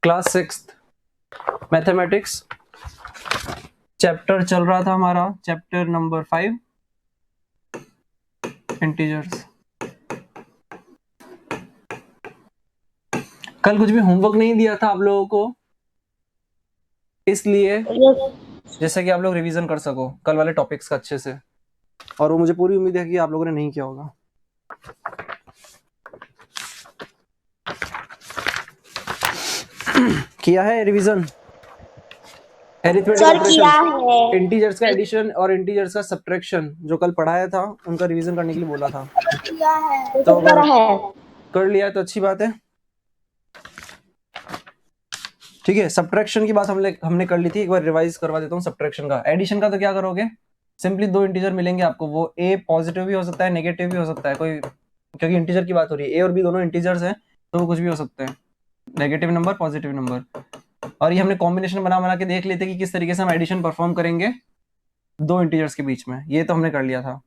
Class 6th mathematics, chapter चल रहा था हमारा चैप्टर नंबर 5 इंटीजर्स। कल कुछ भी होमवर्क नहीं दिया था आप लोगों को, इसलिए जैसे कि आप लोग रिवीजन कर सको कल वाले टॉपिक्स का अच्छे से, और वो मुझे पूरी उम्मीद है कि आप लोगों ने नहीं किया होगा। किया है रिवीजन? एरिथमेटिक ऑपरेशन, इंटीजर्स का एडिशन और इंटीजर्स का सब्ट्रैक्शन जो कल पढ़ाया था उनका रिवीजन करने के लिए बोला था। तो अगर कर लिया तो अच्छी बात है। ठीक है, सब्ट्रैक्शन की बात हमने कर ली थी, एक बार रिवाइज करवा देता हूँ सब्ट्रैक्शन का। एडिशन का तो क्या करोगे, सिंपली दो इंटीजर मिलेंगे आपको, वो ए पॉजिटिव भी हो सकता है नेगेटिव भी हो सकता है, कोई क्योंकि इंटीजर की बात हो रही है, ए और बी दोनों इंटीजर्स हैं तो वो कुछ भी हो सकते हैं, नेगेटिव नंबर पॉजिटिव नंबर। और ये हमने कॉम्बिनेशन बना के देख लेते कि किस तरीके से हम एडिशन परफॉर्म करेंगे दो इंटीजर्स के बीच में, ये तो हमने कर लिया था।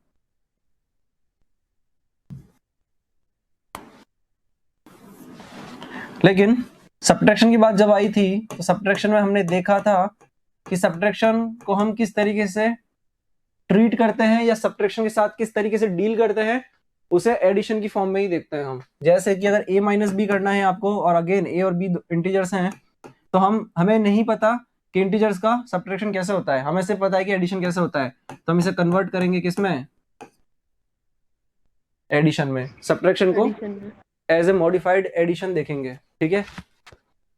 लेकिन सब्ट्रैक्शन की बात जब आई थी तो सब्ट्रैक्शन में हमने देखा था कि सब्ट्रैक्शन को हम किस तरीके से ट्रीट करते हैं या सब्ट्रैक्शन के साथ किस तरीके से डील करते हैं, उसे एडिशन की फॉर्म में ही देखते हैं हम। जैसे कि अगर a माइनस बी करना है आपको, और अगेन a और b इंटीजर्स हैं, तो हमें नहीं पता कि इंटीजर्स का सब्ट्रैक्शन कैसे होता है, हमें सिर्फ पता है कि एडिशन कैसे होता है, तो हम इसे कन्वर्ट करेंगे किसमें, एडिशन में। सब्ट्रैक्शन को एज ए मॉडिफाइड एडिशन देखेंगे। ठीक है,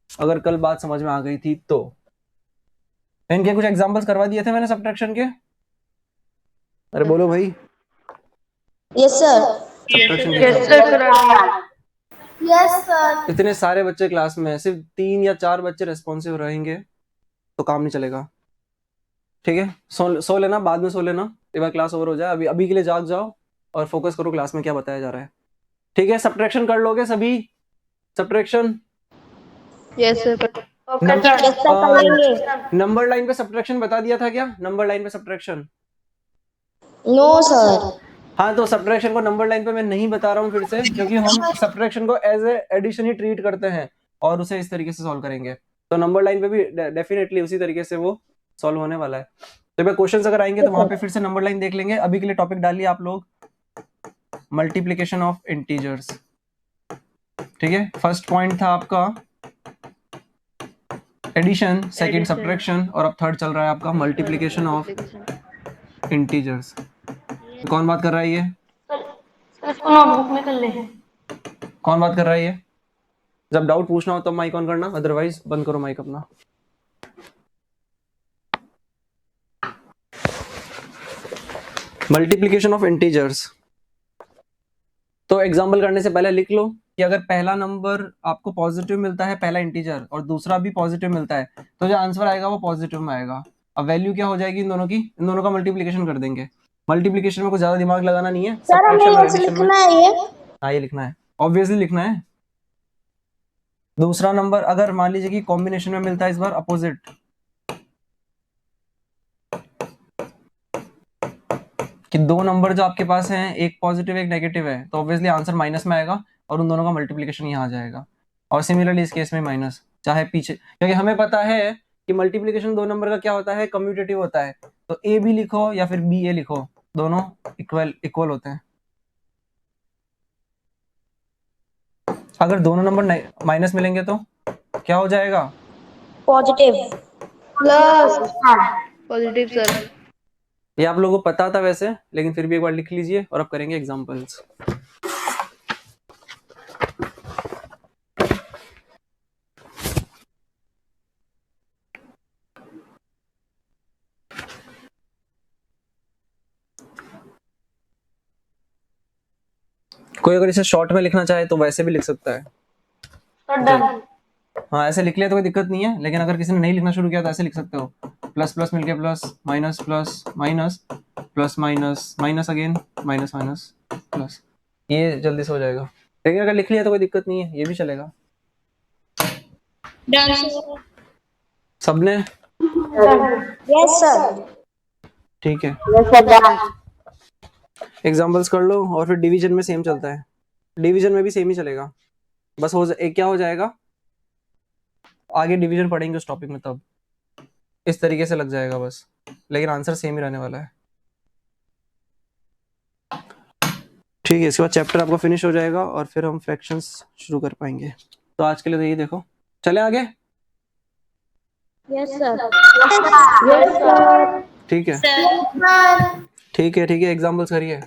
अगर कल बात समझ में आ गई थी तो। इनके कुछ एग्जांपल्स करवा दिए थे मैंने सब्ट्रैक्शन के, अरे बोलो भाई। Yes sir. Yes sir. इतने सारे बच्चे क्लास में, सिर्फ 3 या 4 बच्चे रेस्पॉन्सिव रहेंगे तो काम नहीं चलेगा। ठीक है, सो लेना, बाद में सो लेना, एक बार क्लास ओवर हो जाए, अभी के लिए जाग जाओ और फोकस करो क्लास में क्या बताया जा रहा है। ठीक है, सब्ट्रैक्शन कर लोगे सभी? Subtraction yes sir. Number line पे सब्ट्रैक्शन बता दिया था क्या? नंबर लाइन पे सब्ट्रैक्शन? No sir. हाँ, तो सब्ट्रैक्शन को नंबर लाइन पे मैं नहीं बता रहा हूँ फिर से, क्योंकि हम सब्ट्रैक्शन को एज ए एडिशन ही ट्रीट करते हैं और उसे इस तरीके से सॉल्व करेंगे, तो नंबर लाइन पे भी डेफिनेटली उसी तरीके से वो सॉल्व होने वाला है। तो क्वेश्चंस अगर आएंगे तो वहां पे फिर से नंबर लाइन देख लेंगे। अभी के लिए टॉपिक डालिए आप लोग, मल्टीप्लीकेशन ऑफ इंटीजर्स। ठीक है, फर्स्ट पॉइंट था आपका एडिशन, सेकंड सब्ट्रैक्शन, और अब थर्ड चल रहा है आपका मल्टीप्लीकेशन ऑफ इंटीजर्स। कौन बात कर रहा है ये? नोटबुक में कर ले। कौन बात कर रहा है ये? जब डाउट पूछना हो तो माइक ऑन करना, अदरवाइज बंद करो माइक अपना। Multiplication of integers. तो एग्जांपल करने से पहले लिख लो कि अगर पहला नंबर आपको पॉजिटिव मिलता है, पहला इंटीजर, और दूसरा भी पॉजिटिव मिलता है, तो जो आंसर आएगा वो पॉजिटिव में आएगा। अब वैल्यू क्या हो जाएगी इन दोनों की? इन दोनों का मल्टीप्लीकेशन कर देंगे। मल्टीप्लीकेशन में कुछ ज्यादा दिमाग लगाना नहीं है, सब्ट्रैक्शन और एडिशन में। हाँ, ये लिखना है, ऑब्वियसली लिखना है। दूसरा नंबर अगर मान लीजिए कि कॉम्बिनेशन में मिलता है, इस बार अपोजिट, कि दो नंबर जो आपके पास हैं, एक पॉजिटिव एक नेगेटिव है, तो ऑब्वियसली आंसर माइनस में आएगा और उन दोनों का मल्टीप्लिकेशन यहाँ आ जाएगा। और सिमिलरली इस केस में माइनस, चाहे पीछे, क्योंकि हमें पता है कि मल्टीप्लिकेशन दो नंबर का क्या होता है, कम्यूटेटिव होता है। तो ए बी लिखो या फिर बी ए लिखो, दोनों इक्वल होते हैं। अगर दोनों नंबर माइनस मिलेंगे तो क्या हो जाएगा? Positive plus positive sir. ये आप लोगों को पता था वैसे, लेकिन फिर भी एक बार लिख लीजिए और अब करेंगे एग्जांपल्स। कोई अगर इसे शॉर्ट में लिखना चाहे तो वैसे भी लिख सकता है। हाँ, ऐसे लिख लिया तो कोई दिक्कत नहीं है, लेकिन अगर किसी ने नहीं लिखना शुरू किया तो ऐसे लिख सकते हो, प्लस प्लस मिलके plus, minus plus minus, plus minus minus again, minus minus plus, ये जल्दी से हो जाएगा। लेकिन अगर लिख लिया तो कोई दिक्कत नहीं है, ये भी चलेगा। सबने? Yes sir. ठीक है, एग्जांपल्स कर लो। और फिर डिवीजन में सेम चलता है, डिवीजन में भी सेम ही चलेगा, बस क्या हो जाएगा, आगे डिवीजन पढ़ेंगे उस टॉपिक में, तब इस तरीके से लग जाएगा बस, लेकिन आंसर सेम ही रहने वाला है। ठीक है, इसके बाद चैप्टर आपका फिनिश हो जाएगा और फिर हम फ्रैक्शंस शुरू कर पाएंगे। तो आज के लिए तो यही देखो, चले आगे। Yes sir. Yes sir. ठीक है ठीक है ठीक है, एग्जाम्पल्स करिए।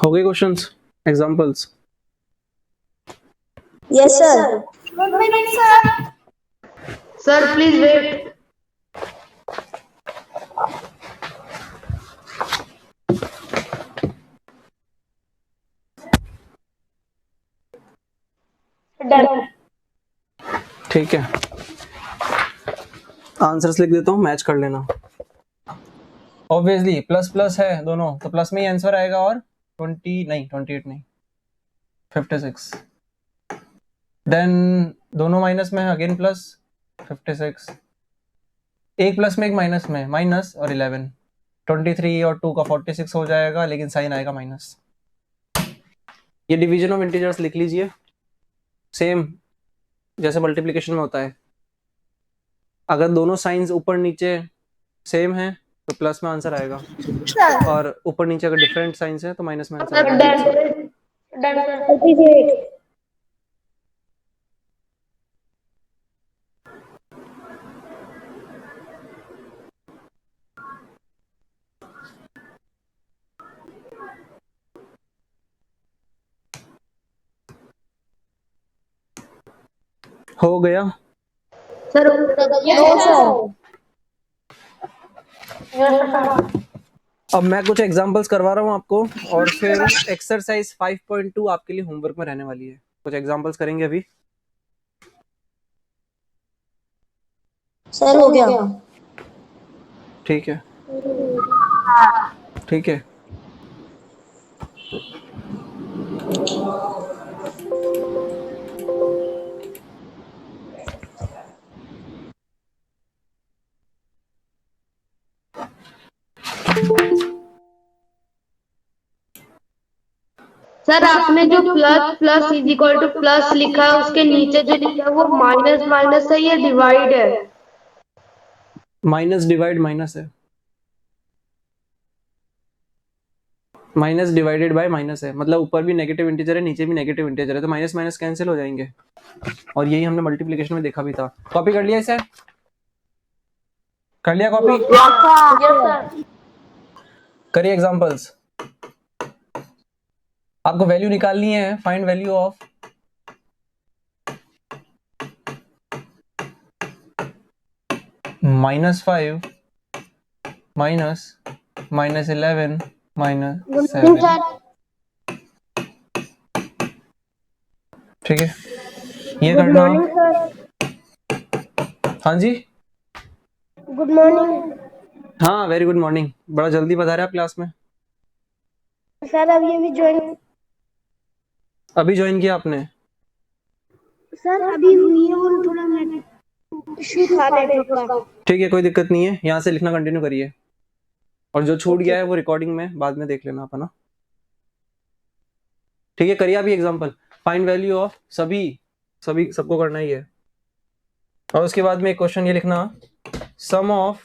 हो गए questions, examples? Yes sir. 1 minute, sir. Sir please wait. Done. ठीक है, आंसर्स लिख देता हूँ, मैच कर लेना। ऑब्वियसली प्लस प्लस है दोनों, तो प्लस में ही आंसर आएगा, और 20 नहीं 28 नहीं 56। देन दोनों माइनस में है, अगेन प्लस 56, एक प्लस में एक माइनस में, माइनस और 11, 23 और 2 का 46 हो जाएगा, लेकिन साइन आएगा माइनस। ये डिवीजन ऑफ इंटीजर्स लिख लीजिए, सेम जैसे मल्टीप्लिकेशन में होता है। अगर दोनों साइंस ऊपर नीचे सेम है तो प्लस में आंसर आएगा, और ऊपर नीचे अगर डिफरेंट साइंस है तो माइनस में आंसर आएगा। Done sir. हो गया सर यस सर। अब मैं कुछ एग्जांपल्स करवा रहा हूँ आपको, और फिर एक्सरसाइज 5.2 आपके लिए होमवर्क में रहने वाली है। कुछ एग्जांपल्स करेंगे अभी। सर हो गया। ठीक है ठीक है। सर आपने जो plus plus is equal two plus लिखा है उसके नीचे जो लिखा है वो माइनस माइनस है या डिवाइड है? माइनस डिवाइड माइनस है, माइनस डिवाइडेड बाय माइनस है, मतलब ऊपर भी नेगेटिव इंटीजर है, नीचे भी नेगेटिव इंटीजर है, तो माइनस माइनस कैंसिल हो जाएंगे। और यही हमने मल्टीप्लिकेशन में देखा भी था। कॉपी कर लिया इसे? कर लिया कॉपी? करिए एग्जांपल्स। आपको वैल्यू निकालनी है, फाइंड वैल्यू ऑफ -5 -11 -7। ठीक है, ये करना। हाँ जी, गुड मॉर्निंग हाँ वेरी गुड मॉर्निंग। बड़ा जल्दी बता रहे आप क्लास में। सर। अभी ज्वाइन अभी ज्वाइन किया आपने? सर अभी हुई है, वो थोड़ा नेट इशू था नेटवर्क का। ठीक है, कोई दिक्कत नहीं है, यहाँ से लिखना कंटिन्यू करिए, और जो छूट गया है वो रिकॉर्डिंग में बाद में देख लेना आप, है ना? ठीक है, करिए अभी एग्जांपल। फाइंड वैल्यू ऑफ सभी सबको करना ही है, और उसके बाद में एक क्वेश्चन ये लिखना, सम ऑफ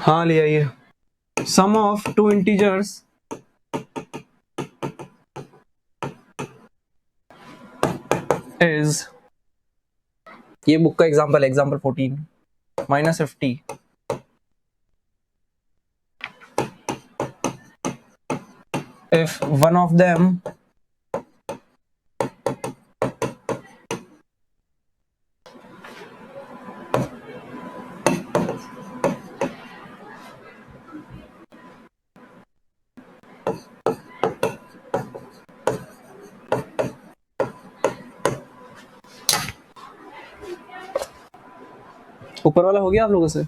हाँ ले आइए। सम ऑफ टू इंटीजर्स इज, ये बुक का example, example 14 -50 if one of them ऊपर वाला हो गया आप लोगों से?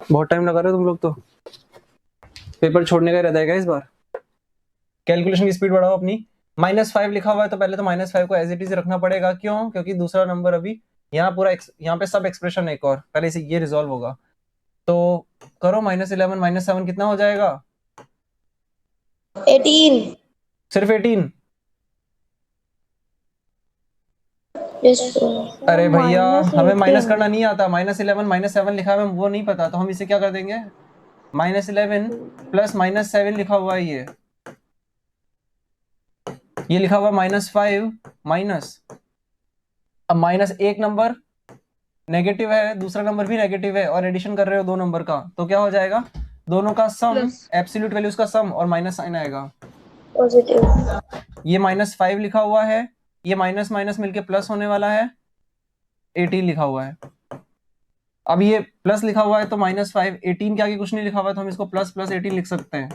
बहुत टाइम लगा रहे हो तुम लोग तो, पेपर छोड़ने का रहता है क्या इस बार? कैलकुलेशन की स्पीड बढ़ाओ अपनी। -5 लिखा हुआ है तो पहले तो -5 को एज इट इज रखना पड़ेगा। क्यों? क्योंकि दूसरा नंबर अभी यहाँ पूरा यहाँ पे सब एक्सप्रेशन एक और पहले इसे ये रिजॉल्व होगा। तो करो -11 -7 कितना हो जाएगा? 18। सिर्फ 18? Yes, अरे भैया हमें माइनस करना नहीं आता। -11 -7 लिखा है, हमें वो नहीं पता, तो हम इसे क्या कर देंगे, -11 प्लस -7 लिखा हुआ है ये लिखा हुआ -5 माइनस, अब माइनस एक नंबर नेगेटिव है, दूसरा नंबर भी नेगेटिव है और एडिशन कर रहे हो दो नंबर का, तो क्या हो जाएगा, दोनों का सम, एब्सोल्यूट वैल्यूज का सम और माइनस साइन आएगा। पॉजिटिव। ये -5 लिखा हुआ है, ये माइनस माइनस मिलके प्लस होने वाला है, 18 लिखा हुआ है। अब ये प्लस लिखा हुआ है तो -5, 18 के आगे कुछ नहीं लिखा हुआ है तो हम इसको प्लस प्लस 18 लिख सकते हैं।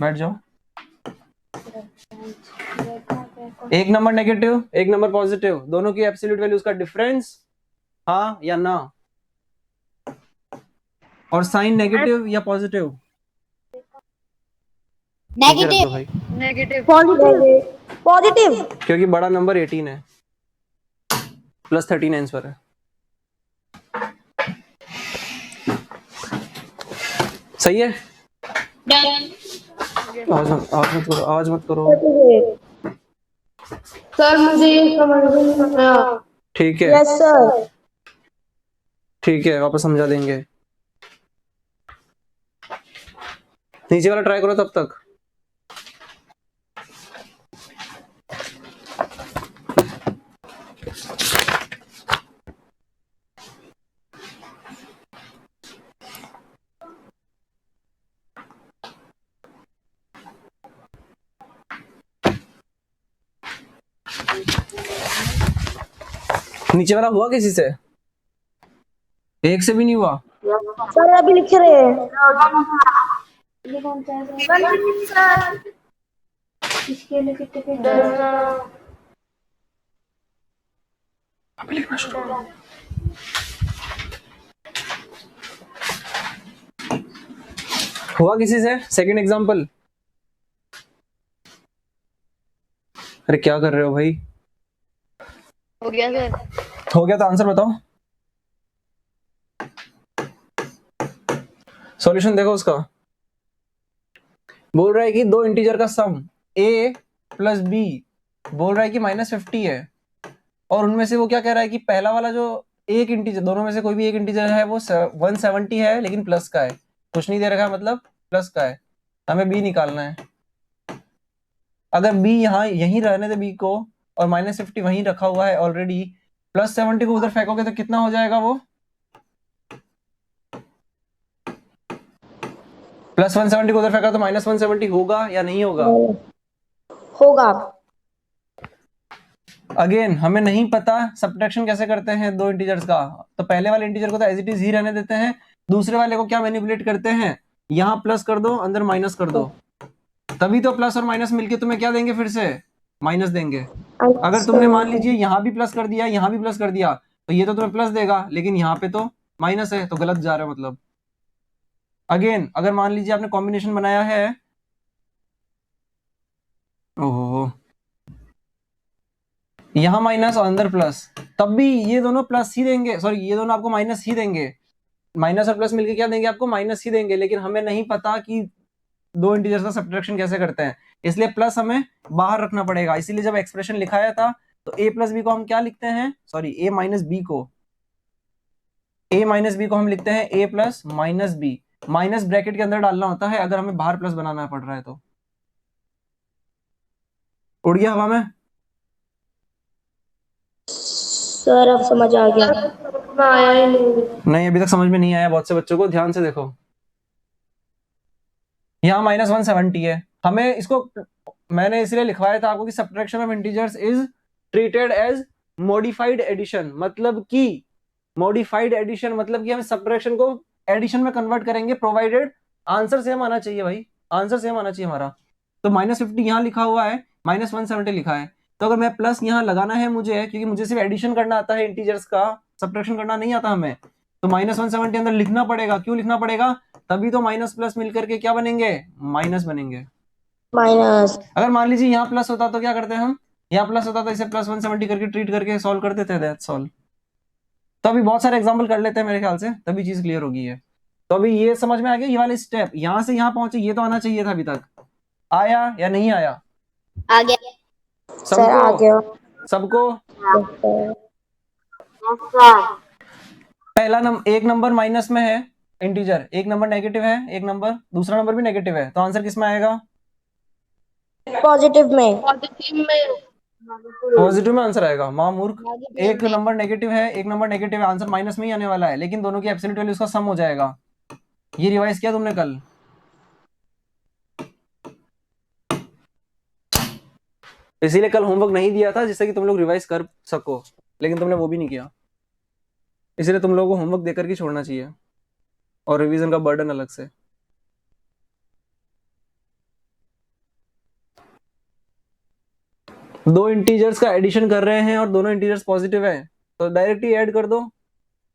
बैठ जाओ। एक नंबर नेगेटिव एक नंबर पॉजिटिव, दोनों की एब्सोल्यूट वैल्यूज का डिफरेंस, हाँ या ना, और साइन नेगेटिव या पॉजिटिव? नेगेटिव। भाई नेगेटिव। पॉजिटिव। क्योंकि बड़ा नंबर 18 है, +13 आंसर है। सही है? आवाज मत करो। सर मुझे ये समझ नहीं आया। ठीक है यस सर। ठीक है, वापस समझा देंगे। नीचे वाला ट्राई करो तब तक। नीचे वाला हुआ किसी से? एक से भी नहीं हुआ? सर अभी लिख रहे हैं। इसके लिए कितने अभी लिखना शुरू करो। हुआ किसी से? Second example. अरे क्या कर रहे हो भाई? हो गया सर। हो गया तो आंसर बताओ। सॉल्यूशन देखो उसका। बोल रहा है कि दो इंटीजर का सम a प्लस b बोल रहा है कि -50 है, और उनमें से वो क्या कह रहा है कि पहला वाला जो एक इंटीजर, दोनों में से कोई भी एक इंटीजर है वो 170 है लेकिन प्लस का है, कुछ नहीं दे रखा है मतलब प्लस का है, हमें b निकालना है। अगर b यहाँ यहीं रहने दे b को और -50 वहीं रखा हुआ है ऑलरेडी, +70 को उधर फेंकोगे तो कितना हो जाएगा वो? +170 को उधर फेंका तो -170 होगा या नहीं होगा? होगा। अगेन हमें नहीं पता सब्ट्रैक्शन कैसे करते हैं दो इंटीजर्स का, तो पहले वाले इंटीजर को तो एज इट इज ही रहने देते हैं, दूसरे वाले को क्या मैनिपुलेट करते हैं, यहाँ प्लस कर दो अंदर माइनस कर दो, तभी तो प्लस और माइनस मिलके तुम्हें क्या देंगे, फिर से माइनस देंगे। अगर तुमने मान लीजिए यहाँ भी प्लस कर दिया यहाँ भी प्लस कर दिया तो ये तो तुम्हें प्लस देगा, लेकिन यहाँ पे तो माइनस है, तो गलत जा रहा है मतलब। अगेन अगर मान लीजिए आपने कॉम्बिनेशन बनाया है, ओहो यहाँ माइनस और अंदर प्लस, तब भी ये दोनों प्लस ही देंगे, सॉरी ये दोनों आपको माइनस ही देंगे, माइनस और प्लस मिलके क्या देंगे आपको, माइनस ही देंगे, लेकिन हमें नहीं पता कि दो इंटीजर्स का सब्ट्रैक्शन कैसे करते हैं, इसलिए प्लस हमें बाहर रखना पड़ेगा। इसीलिए जब एक्सप्रेशन लिखाया था तो a प्लस बी को हम क्या लिखते हैं, सॉरी a माइनस बी को, a माइनस बी को हम लिखते हैं a plus minus B. Minus bracket के अंदर डालना होता है अगर हमें बाहर प्लस बनाना पड़ रहा है तो। उड़ गया हवा में? सर अब समझ आ गया। आया ही नहीं, अभी तक समझ में नहीं आया बहुत से बच्चों को। ध्यान से देखो, यहाँ -170 है, हमें इसको मैंने इसलिए लिखवाया था आपको कि subtraction of integers is treated as modified addition. मतलब कि मॉडिफाइड एडिशन मतलब कि हम सब्ट्रैक्शन को एडिशन में कन्वर्ट करेंगे, प्रोवाइडेड आंसर सेम आना चाहिए भाई, आंसर सेम आना चाहिए हमारा। तो -50 यहाँ लिखा हुआ है, -170 लिखा है, तो अगर मैं प्लस यहाँ लगाना है मुझे, क्योंकि मुझे सिर्फ एडिशन करना आता है इंटीजर्स का, सब्ट्रैक्शन करना नहीं आता हमें, तो -170 अंदर लिखना पड़ेगा। क्यों लिखना पड़ेगा? तभी तो माइनस प्लस मिलकर के क्या बनेंगे, माइनस बनेंगे। माइनस। अगर मान लीजिए यहाँ प्लस होता तो क्या करते हैं हम, यहाँ प्लस होता तो इसे +170 करके ट्रीट करके सॉल्व कर देते थे, सॉल्व। तो अभी बहुत सारे एग्जांपल कर लेते हैं मेरे ख्याल से, तभी चीज क्लियर होगी है। तो अभी ये समझ में आ गया, ये वाले स्टेप यहाँ से यहाँ पहुंचे, ये तो आना चाहिए था। अभी तक आया या नहीं आया? आ गया सर आ गया। सबको पहला एक नंबर माइनस में है इंटीजर, एक नंबर नेगेटिव है, एक नंबर दूसरा नंबर भी नेगेटिव है, तो आंसर किस में आएगा? पॉजिटिव में। पॉजिटिव में आंसर आएगा। मां मूर्ख, एक नंबर नेगेटिव है, एक नंबर नेगेटिव है, आंसर माइनस में ही आने वाला है, लेकिन दोनों की एब्सोल्यूट वैल्यूज का सम हो जाएगा। ये रिवाइज किया तुमने कल? इसीलिए कल होमवर्क नहीं दिया था जिससे कि तुम लोग रिवाइज कर सको, लेकिन तुमने वो भी नहीं किया। इसलिए तुम लोगों को होमवर्क देकर के छोड़ना चाहिए और रिवीजन का बर्डन अलग से। दो इंटीजर्स का एडिशन कर रहे हैं और दोनों इंटीजर्स पॉजिटिव है, तो डायरेक्ट ही ऐड कर दो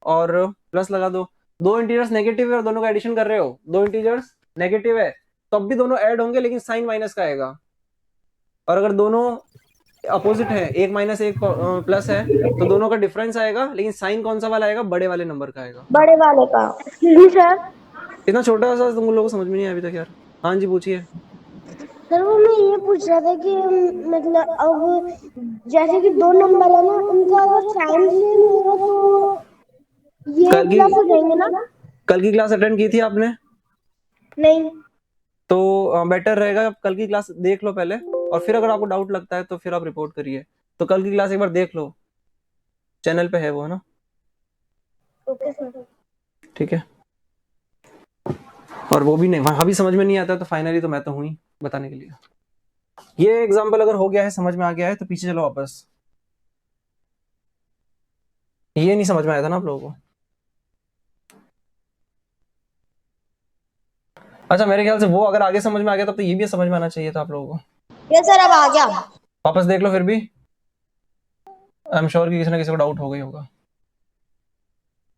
और प्लस लगा दो। दो इंटीजर्स नेगेटिव है और दोनों का एडिशन कर रहे हो, दो इंटीजर्स नेगेटिव है तो अब भी दोनों ऐड होंगे, लेकिन साइन माइनस का आएगा। और अगर दोनों अपोजिट है, एक माइनस एक प्लस है, तो दोनों का डिफरेंस आएगा, लेकिन साइन कौन सा वाला आएगा? बड़े वाले नंबर का आएगा। बड़े वाले का। सर इतना छोटा सा तुम लोगों को समझ में नहीं आया अभी तक यार। हाँ जी पूछिए। सर वो मैं ये पूछ रहा था कि मतलब अब जैसे कि दो नंबर है ना, उनका अगर साइन सेम होगा तो ये कल की प्लस हो जाएंगे ना? कल की क्लास अटेंड की थी आपने? नहीं। तो बेटर रहेगा कल की क्लास देख लो पहले, और फिर अगर आपको डाउट लगता है तो फिर आप रिपोर्ट करिए। तो कल की क्लास एक बार देख लो, चैनल पे है वो, है ना? Okay sir. ठीक है। और वो भी नहीं, वहां भी समझ में नहीं आता तो फाइनली तो मैं तो हूं ही बताने के लिए। ये एग्जाम्पल अगर हो गया है, समझ में आ गया है, तो पीछे चलो वापस। ये नहीं समझ में आया था ना आप लोगों को? अच्छा, मेरे ख्याल से वो अगर आगे समझ में आ गया तब तो ये भी समझ में आना चाहिए था आप लोगों को। ये सर अब आ गया। वापस देख लो फिर भी, आई एम श्योर कि किसी ना किसी को डाउट हो गई होगा।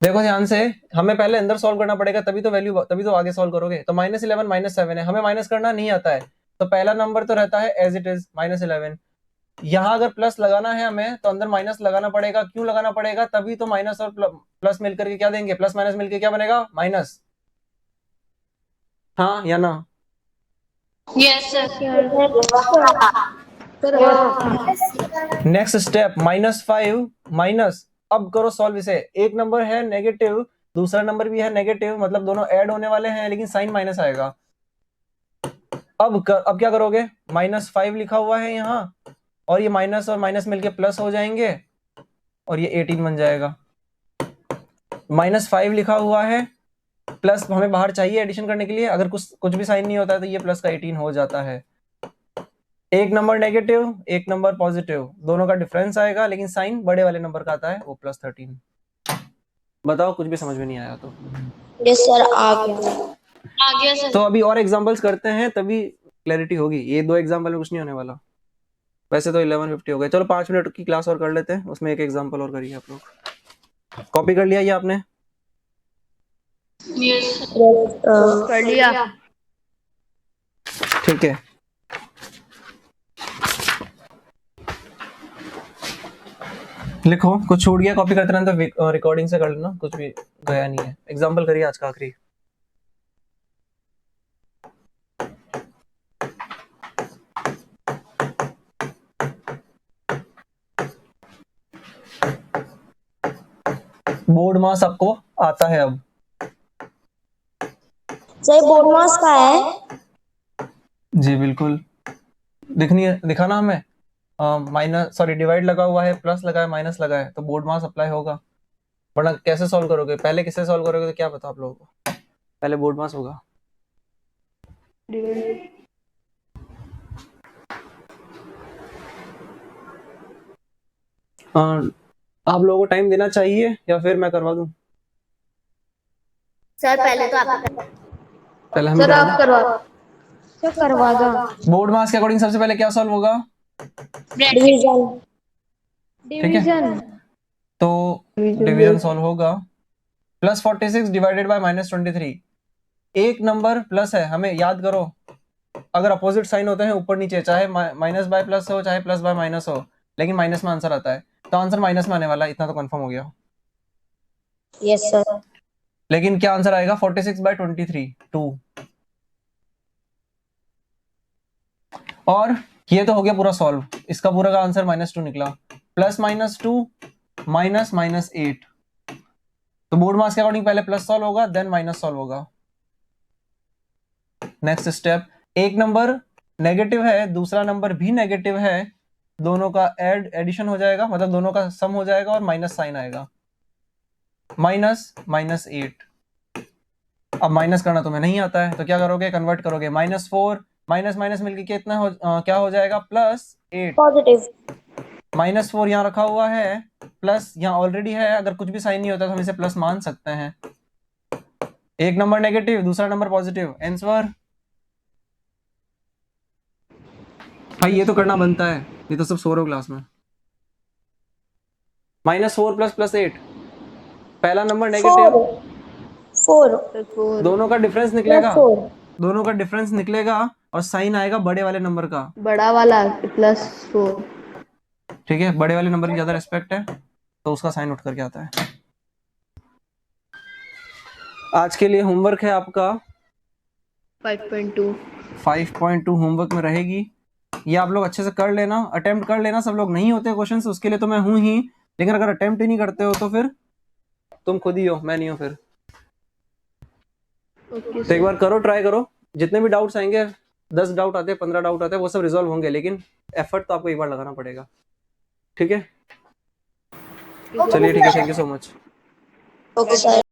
देखो ध्यान से, हमें पहले अंदर सॉल्व करना पड़ेगा, तभी तो वैल्यू, तभी तो आगे सॉल्व करोगे। तो -11 -7 है, हमें माइनस करना नहीं आता है, तो पहला नंबर तो रहता है एज इट इज -11। यहाँ अगर प्लस लगाना है हमें तो अंदर माइनस लगाना पड़ेगा। क्यों लगाना पड़ेगा? तभी तो माइनस और प्लस मिलकर के क्या देंगे, प्लस माइनस मिलकर क्या बनेगा, माइनस। हाँ या ना? Yes sir. Next step -5 minus, अब करो सॉल्व इसे। एक नंबर है नेगेटिव, दूसरा नंबर भी है नेगेटिव, मतलब दोनों ऐड होने वाले हैं, लेकिन साइन माइनस आएगा। अब क्या करोगे? -5 लिखा हुआ है यहाँ, और ये माइनस और माइनस मिलके प्लस हो जाएंगे, और ये 18 बन जाएगा। -5 लिखा हुआ है, प्लस हमें बाहर चाहिए एडिशन करने के लिए, अगर कुछ भी साइन नहीं होता है तो ये प्लस का 18 हो जाता है। एक नंबर नेगेटिव, एक नंबर पॉजिटिव, दोनों का डिफरेंस आएगा, लेकिन साइन बड़े वाले नंबर का आता है, वो +13। बताओ, कुछ भी समझ में नहीं आया तो? यस सर आ गया। आ गया सर। तो अभी और एग्जांपल्स करते हैं तभी क्लैरिटी होगी, ये दो एग्जांपल में कुछ नहीं होने वाला। वैसे तो 11:50 हो गए, चलो 5 मिनट की क्लास और कर लेते हैं, उसमें एक एग्जांपल और करिए आप लोग। कॉपी कर लिया ये आपने? कर लिया। ठीक है। लिखो, कुछ छूट गया कॉपी करते रहना तो रिकॉर्डिंग से कर लेना, कुछ भी गया नहीं है। एग्जांपल करिए आज का आखिरी। बोर्ड मास आपको आता है अब। सर बोर्ड मास का है। जी बिल्कुल, दिखाना हमें माइनस सॉरी डिवाइड लगा हुआ है, प्लस लगा है, माइनस लगा है, तो बोर्ड मास अप्लाई होगा, वरना कैसे सॉल्व करोगे? पहले किससे सॉल्व करोगे तो क्या पता आप लोगों को? पहले बोर्ड मास होगा। आप लोगों को टाइम देना चाहिए या फिर मैं करवा दूं? सर पहले तो आप पहले हम सर करा आप दें। करवा सर करवा दो। बोर्ड मास के अकॉर्डिंग सबसे पहले क्या सॉल्व होगा? डिवीजन। ठीक है, तो डिवीजन सॉल्व होगा। Plus 46 divided by minus 23। एक नंबर प्लस है, हमें याद करो, अगर अपोजिट साइन होते हैं ऊपर नीचे, चाहे माइनस बाय प्लस हो चाहे प्लस बाय माइनस हो, लेकिन माइनस में आंसर आता है, तो आंसर माइनस में आने वाला है, इतना तो कंफर्म हो गया। Yes sir. लेकिन क्या आंसर आएगा? 46 बाय 23 2। और ये तो हो गया पूरा सॉल्व, इसका पूरा का आंसर -2 निकला। प्लस -2 माइनस -8, तो बोर्ड मास के अकॉर्डिंग पहले प्लस सॉल्व होगा देन माइनस सॉल्व होगा। नेक्स्ट स्टेप, एक नंबर नेगेटिव है, दूसरा नंबर भी नेगेटिव है, दोनों का एडिशन हो जाएगा, मतलब दोनों का सम हो जाएगा और माइनस साइन आएगा, -8। अब माइनस करना तुम्हें नहीं आता है तो क्या करोगे? कन्वर्ट करोगे, -4 माइनस माइनस मिलके कितना क्या हो जाएगा? +8। पॉजिटिव। -4 यहाँ रखा हुआ है, प्लस यहाँ ऑलरेडी है, अगर कुछ भी साइन नहीं होता तो हम इसे प्लस मान सकते हैं। एक नंबर नेगेटिव, दूसरा नंबर पॉजिटिव, आंसर। भाई ये तो करना बनता है, ये तो सब सो रहे हो क्लास में। -4 प्लस 8, पहला नंबर नेगेटिव, 4 दोनों का डिफरेंस निकलेगा, 4 दोनों का डिफरेंस निकलेगा और साइन आएगा बड़े वाले नंबर का, बड़ा वाला +4। ठीक है, बड़े वाले नंबर की ज्यादा रिस्पेक्ट है तो उसका साइन उठ करके आता है। आज के लिए होमवर्क है आपका 5.2 5.2 होमवर्क में रहेगी, ये आप लोग अच्छे से कर लेना, अटेम्प्ट कर लेना। सब लोग नहीं होते क्वेश्चंस, उसके लिए तो मैं हूं ही, लेकिन अगर अटेम्प्ट ही नहीं करते हो तो फिर तुम खुद ही हो, मैं नहीं हूं फिर। तो एक बार करो, ट्राई करो, जितने भी डाउट्स आएंगे, 10 डाउट आते हैं, 15 डाउट आते हैं, वो सब रिजॉल्व होंगे, लेकिन एफर्ट तो आपको एक बार लगाना पड़ेगा, ठीक है? चलिए ठीक है, thank you so much. Okay sir.